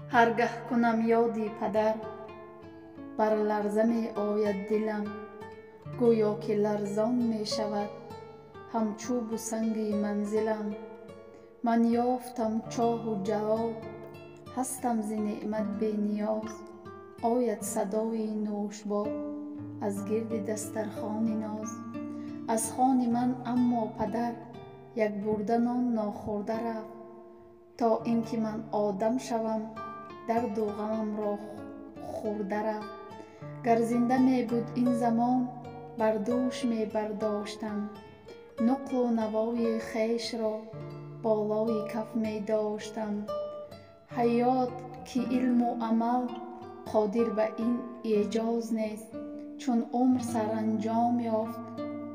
هرگه کنم یادی پدر بر لرزه می آید دلم گویا که لرزان می شود همچوب و سنگی منزلم من یافتم چاه و جواب هستم ز نعمت بی نیاز آید صدای نوشبار از گرد دسترخوان ناز از خوان من اما پدر یک برده نان ناخورده رفت تا اینکه من آدم شوم درد و غمم را خورده رفت گر زنده می بود این زمان بر دوش می برداشتم نقل و نوای خویش را بالای کف می داشتم حیات که علم و عمل قادر به این اعجاز نیست چون عمر سرانجام یافت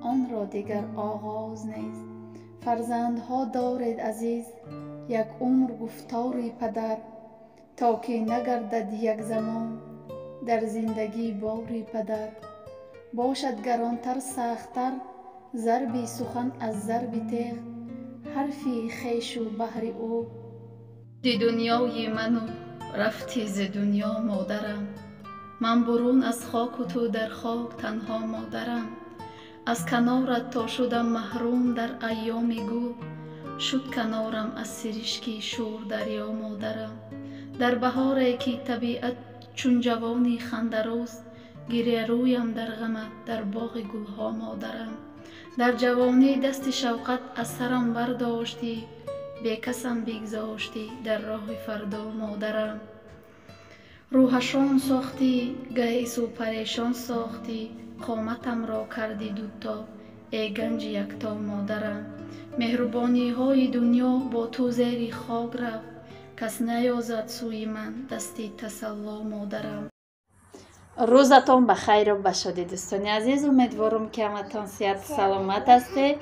آن را دیگر آغاز نیست فرزندها دارید عزیز یک عمر گفتاری پدر تا که نگردد یک زمان در زندگی باری پدر باشد گرانتر سختتر ضرب سخن از ضرب تیغ حرفی خویش و بهر او دی دنیای من و رفتی ز دنیا مادرم من برون از خاک و تو در خاک تنها مادرم از کنارت تا شدم محروم در ایام گل شد کنارم از سرشکی شور دریا مادرم در بهاری که طبیعت چون جوانی خنده‌روز گریه رویم در غمت در باغ گلها مادرم در جوانی دست شوقت از سرم برداشتی بی کسم بگذاشتی در راه فردا مادرم روحشان ساختی گه سو پریشان ساختی قامتم را کردی دوتا ای گنج یکتا مادرم مهربانی های دنیا با تو زیر خاک رفت کس نیازد سوی من دستی تسلا مادرم روزتان بخیر و بشادی دوستان عزیز امیدوارم که همتان صحت سلامت هستی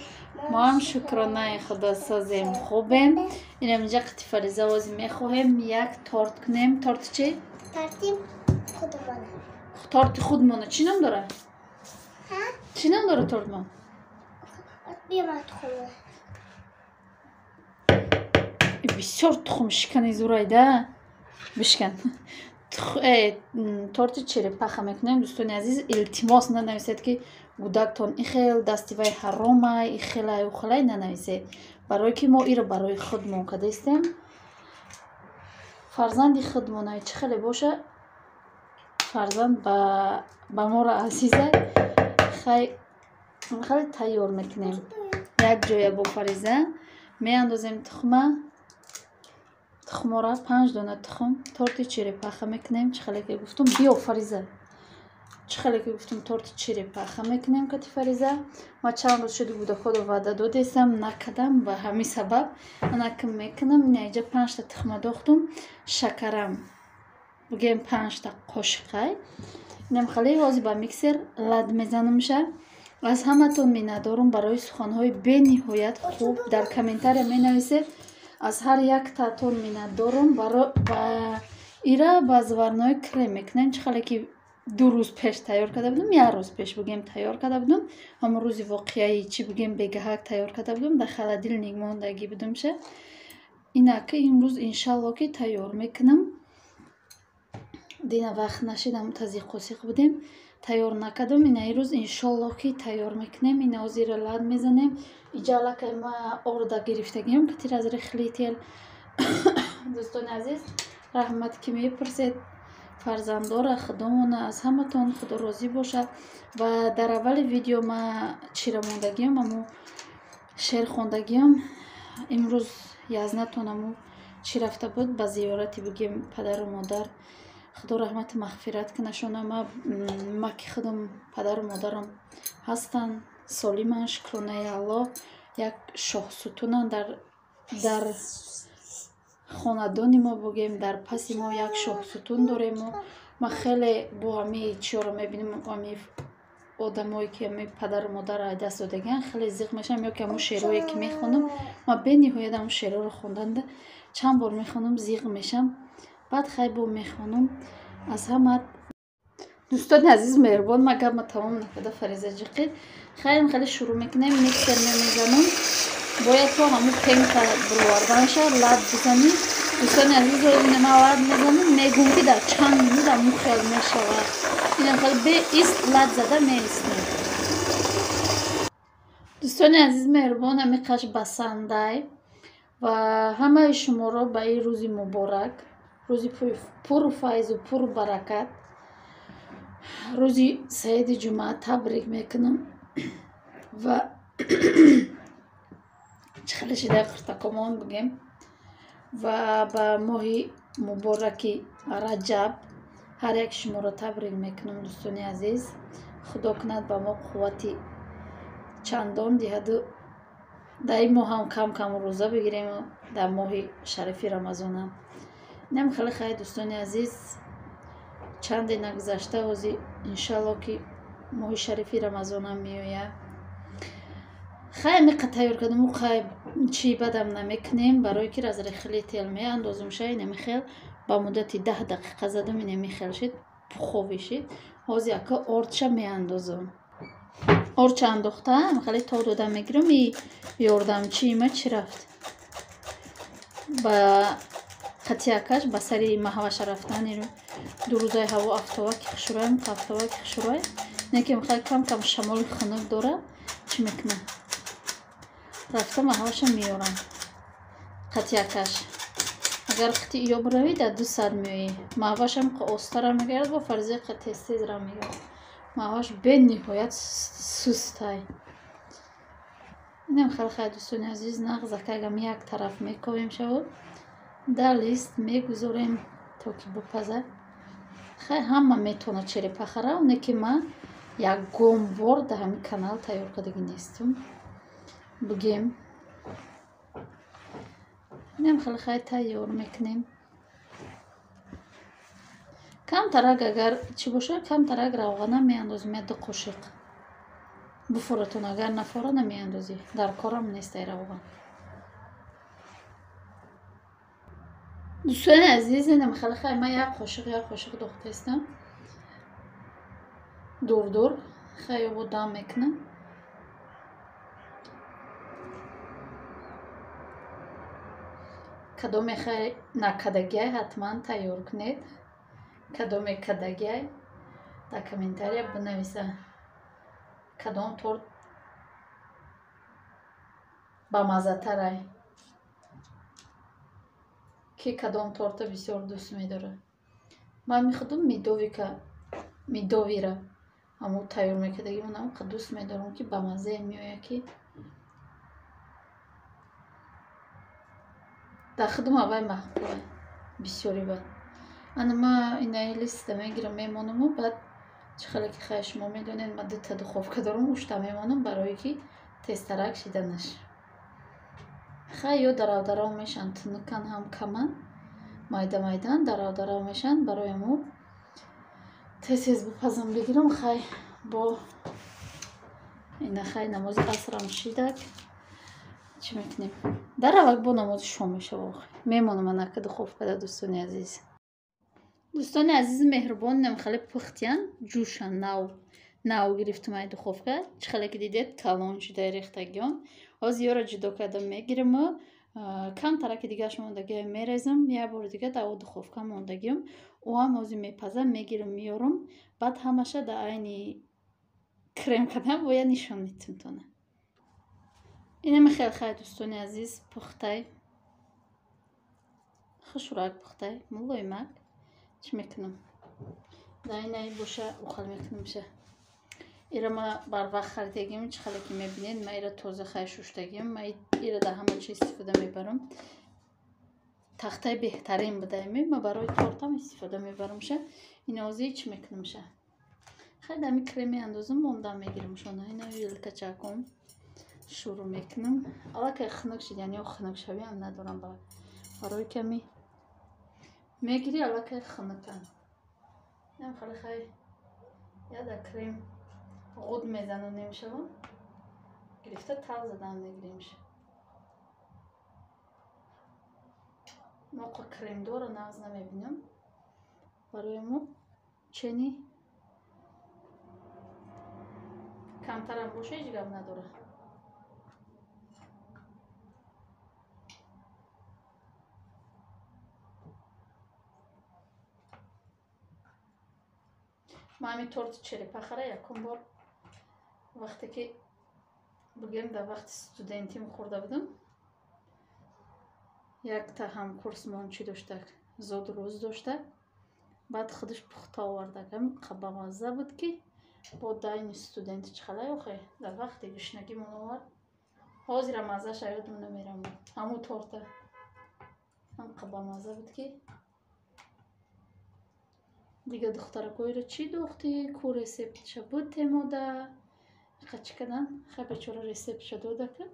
ما هم شکرانه خدا سازیم خوبیم این اینجا قطی فریزه وازی میخواهیم یک تارت کنیم تارت چی؟ تارتی خودمانه تارت خودمانه چی نام داره؟ چی نام داره تارت من؟ بیامد خونه بسیار تخم شکنی زورایده بشکن تارت چرپخه میکنیم دوستان عزیز التماس ننویسید که گودکتان این خیلی دستی وی حرامه این خیلی و خیلی ننویسید برای که ما ای را برای خودمون کده استیم فرزند خودمون چه خیلی باشه فرزند با ما را عزیزه خیلی تیار میکنیم یک جای با فریزه می اندازیم تخم را 5 دانه تخم تارت چرپخه میکنیم چه خیلی که گفتم بیا فریزه چه خیلی که گفتم تارت چرپخه میکنیم که فریزه ما چند روز شده بوده خود وعده دادم نکردم و همین سبب نکم میکنم اینجا 5 تا تخم داختم شکرم بگیم 5 تا قاشق اینم خیلی وازی با میکسر لد میزنم میشه از همه تون میندارم برای سخنهای به نهایت خوب در کامنتار می نویسید از هر یک تاتون میندارم برای ایرا باز ورنای کرم میکنم چه خیلی که 2 روز پیش تیار کرده بودم 1 روز پیش بگیم تیار کرده بودم همون روزی واقعی چی بگیم بگهک تیار کرده بودم در خلادیل نگماندگی بودم شه اینا که امروز انشالله که تیار میکنم دینا وقت نشیدم تازه قوسیق بودیم تیار نکردم این روز انشالله که تیار میکنیم این زیر لاد میزنیم ایجالا که ما آرده گرفتگیم که تیر از رخلی تیل دوستان عزیز رحمت که میپرسید فرزندار خدامون از همه تون خدا راضی باشه و در اول ویدیو ما چیره موندگیم امو شعر خوندگیم امروز 11 تونمو چی رفته بود به زیارتی بگیم پدر و مادر خدا رحمت مغفرت کنه شونا ما که خودم پدر و مادرم هستن سالم شکرانه الله یک شاه ستونن در خاندان ما بگیم در پس ما یک شاه ستون داریم ما خیلی با همه چیارو میبینیم همه آدمایی که همه پدر و مادر دست دادگن خیلی زیغ میشم یا که همون شعرهایی که میخونم ما به نهایت همون شعرها رو خوندنده چند بار میخونم زیغ میشم بعد خیلی با میخونم از همه دوستان عزیز مهربان ما گپ تمام نکرده فریزه جقید خیلی شروع میکنیم میکسر میزنم باید تو همون پنگ بروردن شه لب بزنی دوستان عزیز این ما وارد میزنیم میگم که در چند میده مخیل میشود این خیلی به ایست لد زده میستیم. دوستان عزیز مهربان همی قش بسنده و همه شما را به این روزی مبارک، روزی پر فیض و پر برکت، روزی سعید جمعه تبریک میکنم و چخیلی شده خرطکمان بگیم و با ماهی مبارکی رجب هر یک شما را تبریک میکنم. دوستان عزیز خدا کند با ما قوتی چندان دهد و در این ماه هم کم کم روزه بگیریم و در ماه شریفی رمضان هم نم خیلی خیلی. دوستان عزیز چند نگذشته وزی انشالله که ماه شریفی رمضان هم میوید خیلی میقطعی کردم و خیلی چی بدم نمیکنیم برای که از خیلی تیل می اندازم شد نمیخیل با مدت 10 دقیقه زدم نمیخیل شد خوبی شد وزی اکا ارچه می اندازم ارچه انداختم خیلی تا دادم میگیرم یاردم چی ما چی رفت با قطیاکش با سری محوش رفتن رو دو روزای هوا افتوا که خشورایم افتوا که خشورایم نکیم خیلی کم کم شمال خنک داره چی میکنه رفته محوش میارم قطیاکش اگر قطی یا بروی در 200 میوی محوش هم که استر میگرد با فرضی قطی استیز را میگرد محوش به نهایت سوستای اینم خیلی خیلی. دوستان عزیز نغزه که اگم یک طرف میکویم شود در لیست میگذاریم تا که بپزه خیلی همه میتونه چری پخره اونه که من یک گمبار در همین کانال تیار کردگی نیستم بگیم اینم خیلی خیلی تیار میکنیم کم ترک اگر چی باشه کم ترک روغنه میاندازیم یا 2 قاشق بفورتون اگر نفوره نمیاندازی در کارم نیست روغن. دوستان عزیز اینم خیلی خیلی من یک قاشق داخته استم دور دور خیلی بود دام میکنم کدام خیلی نکدگی حتما تیار کنید کدام کدگی در کامنتاری بنویسه کدام تورت با مزه تره که کدام تورت بسیار دوست میداره. من میخوام میدوی را همون تیار میکردگی من هم دوست میدارم که با مزه میآید که در خدمت آقای محبوبه بسیاری بد انا ما اینای لیست میگیرم میمانم و بعد چخیلی که خیلی شما میدونین من 2 تا دخوفکه دارم اوشتا میمانم برای که تسترک شده نشه خیلی یا دراو میشن تنکن هم کمن مایدان دراو میشن برای مو تیز بپزم بگیرم خیلی با این خیلی نماز عصرم شیدک چی میکنیم در وقت با نماز شام میشه میمونم من اکد خوف کده. دوستان عزیز دوستان عزیز مهربان نم خیلی پختیان جوشن ناو گرفتم ای دخوفکه چه خیلی که دیدید کلان شده ریختگیان از یارا جدا کردم میگیرم و کم ترک دیگهش موندگی میریزم یه بار دیگه در دخوفکه موندگیم و هم ازی میپزم میگیرم میارم بعد همشه در اینی کرم کردم و یا نشان میتونم اینم خیلی خیلی. دوستان عزیز پخته خشورک پخته مولای مک چی میکنم در اینه باشه اخل میکنم شه ایره ما بر وقت خریدگیم چه خیلی که میبینید ما ایره تازه خیلی شوشتگیم ما ایره در همه چی استفاده میبرم تخته بهترین بدهیم ما برای تورتم استفاده میبرم شه این آزی چی میکنم شه خیلی دمی کرمی اندازم موندم میگیرم شونه اینه ویلکه چکم شروع میکنم حالا که خنک شد یعنی خنک شوی هم ندارم برای کمی میگیری حالا که خنکن نم خیلی خیلی یا در کریم غود میزنم نمیشه گرفته تل زدن نگیریم شه موقع کریم داره ناز نمیبینم برای ما چنی کمتر هم باشه هیچ گم نداره من همین تورت چریپخه یکم بار وقتی که بگیم در وقت استودنتیم خورده بودم یک تا همکورسمون چی داشته زود روز داشته بعد خودش پخته آورده قبا مزه بود که با داین استودنت چخله آخه در وقت گشنگی من آورد حاضر مزه شاید من نمیرم همو تورته هم قبا مزه بود که دیگه دختر کویر چی دوختی کو رسیپت شد تموده خچ کردن خب چرا رسیپت شد که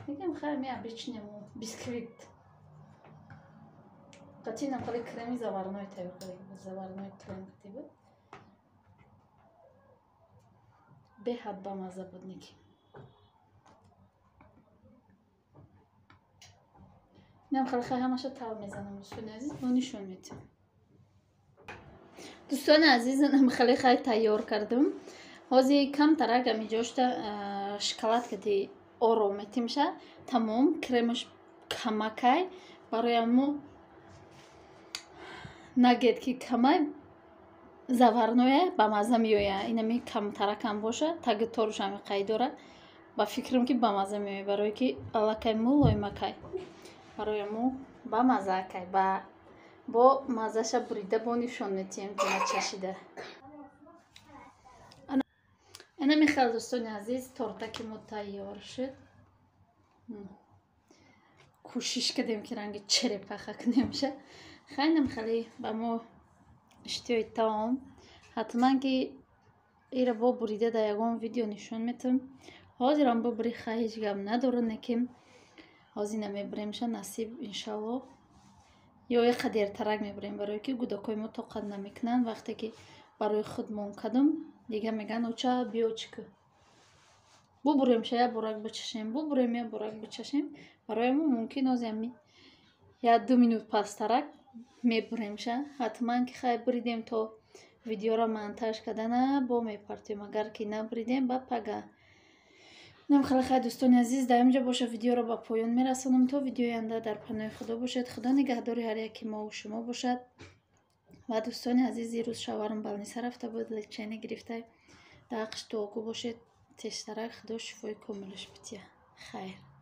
میگم خیر میا بچینم بیسکویت قطعی خالی کرمی заварной تایید заварной крем بود به حد با مزه بود نیکی نم خالی خیلی همش تاو میزنم دوستان عزیز و نشون میدم دوستان عزیز نم خالی خیلی تیار کردم حاضی کم ترک امی جاشته شکلات کدی آرومتی میشه تمام کرمش کمکای برای امو نگید که کمای заварное با مزه میویه اینمی کم ترکم باشه تاگه توروش همی قید داره با فکرم که با مزه میویه برای که علاقه مو لای مکای برای مو با مزه کای با مزه شا بریده با نشون میتیم که نچشیده اینمی خیلی دوستان عزیز تورته که مو تیار شد کوشش کردیم که رنگ چریپخه نمیشه خیلی با مو اشتیای تمام حتما که ایره با بریده در یکم ویدیو نشون میتم حاضرم با بری خواهیش گم نداره نکیم حاضی نمیبریمشه نصیب انشالله یا یک قدیر ترک میبریم برای که گوداکای ما طاقت نمیکنن وقتی که برای خودمون کدم دیگه میگن اوچه بیا چکو ببریمشه یا برک بچشیم ببریم یا برک بچشیم برای ما ممکن از یمی یا 2 minut پس ترک میبریمشه حتما که خیلی بریدیم تا ویدیو را منتج کردن با میپرتیم اگر که نبریدیم با پگه نم خیلی دوستان عزیز در اینجا باشه ویدیو را با پایان میرسونم تا ویدیو آینده در پناه خدا باشد خدا نگهداری هر یکی ما و شما باشد و دوستان عزیز روز شوهرم بالنیسه رفته بود لکچینی گرفته دقش دعاگو باشید تشترک خدا شفای کاملش بتیه خیر